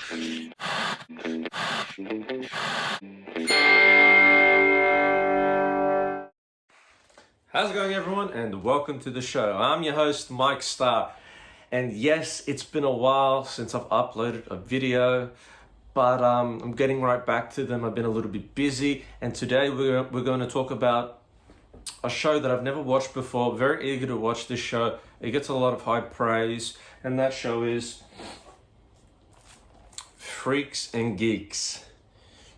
How's it going, everyone, and welcome to the show. I'm your host, Mike Starr, and yes, it's been a while since I've uploaded a video, but I'm getting right back to them. I've been a little bit busy, and today we're going to talk about a show that I've never watched before. Very eager to watch this show. It gets a lot of high praise, and that show is Freaks and Geeks,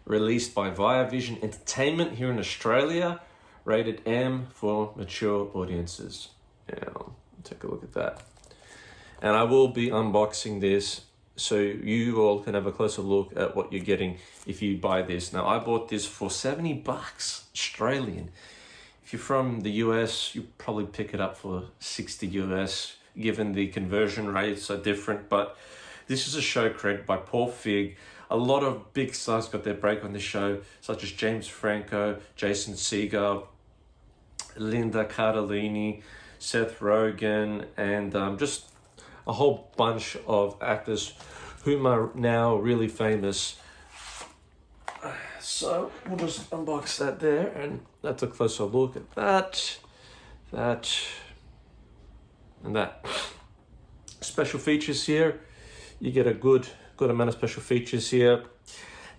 released by Viavision Entertainment here in Australia. Rated M for mature audiences. Now, take a look at that. And I will be unboxing this so you all can have a closer look at what you're getting if you buy this. Now, I bought this for $70 Australian. If you're from the US, you probably pick it up for 60 US, given the conversion rates are different. But this is a show created by Paul Feig. A lot of big stars got their break on this show, such as James Franco, Jason Segel, Linda Cardellini, Seth Rogen, and just a whole bunch of actors whom are now really famous. So we'll just unbox that there, and that's a closer look at that, and that. Special features here. You get a good amount of special features here.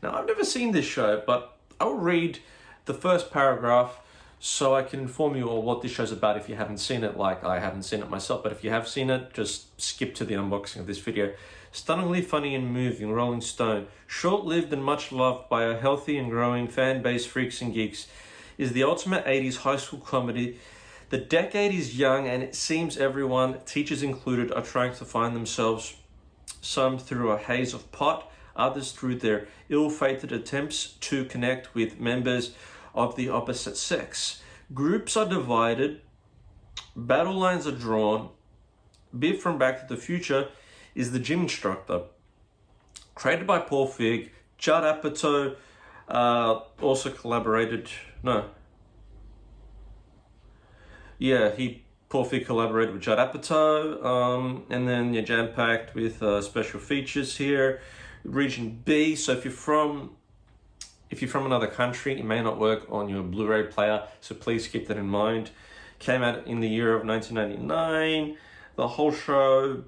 Now, I've never seen this show, but I'll read the first paragraph so I can inform you all what this show's about if you haven't seen it, like I haven't seen it myself. But if you have seen it, just skip to the unboxing of this video. Stunningly funny and moving, Rolling Stone. Short-lived and much loved by a healthy and growing fan base, Freaks and Geeks is the ultimate 80s high school comedy. The decade is young, and it seems everyone, teachers included, are trying to find themselves, some through a haze of pot, others through their ill-fated attempts to connect with members of the opposite sex. Groups are divided, battle lines are drawn. Biff from Back to the Future is the gym instructor. Created by Paul Feig, Judd Apatow also collaborated. Paul Feig collaborated with Judd Apatow, and then you're jam-packed with special features here. Region B, so if you're from another country, it may not work on your Blu-ray player, so please keep that in mind. Came out in the year of 1999. The whole show,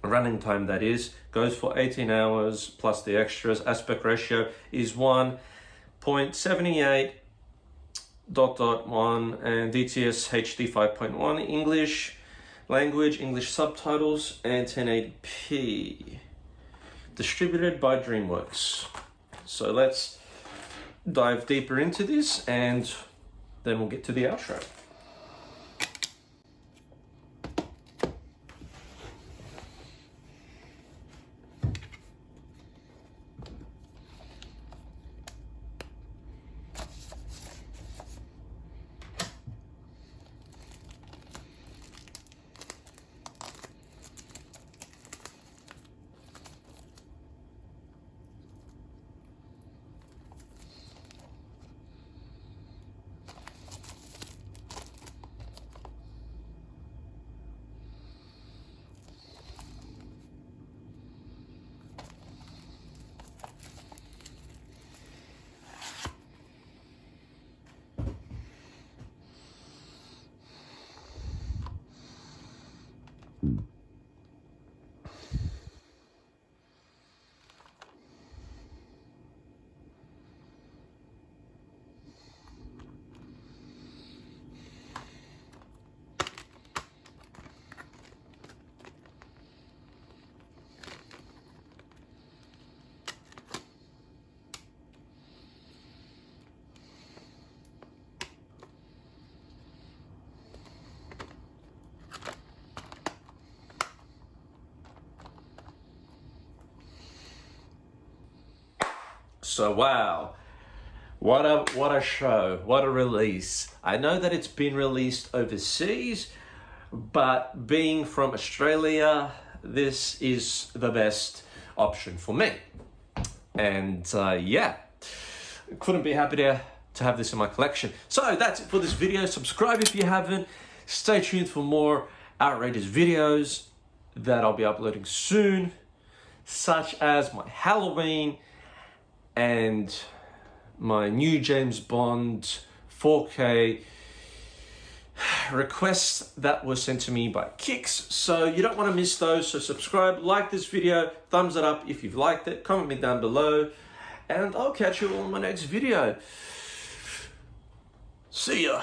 running time that is, goes for 18 hours plus the extras. Aspect ratio is 1.78:1, and DTS HD 5.1. English language, English subtitles, and 1080p. Distributed by DreamWorks. So let's dive deeper into this, and then we'll get to the outro. So wow, what a show, what a release. I know that it's been released overseas, but being from Australia, this is the best option for me. And yeah, couldn't be happier to have this in my collection. So that's it for this video. Subscribe if you haven't. Stay tuned for more outrageous videos that I'll be uploading soon. such as my Halloween and my new James Bond 4K requests that were sent to me by Geeks. So you don't want to miss those. So subscribe, like this video, thumbs it up if you've liked it, comment me down below, and I'll catch you all in my next video. See ya.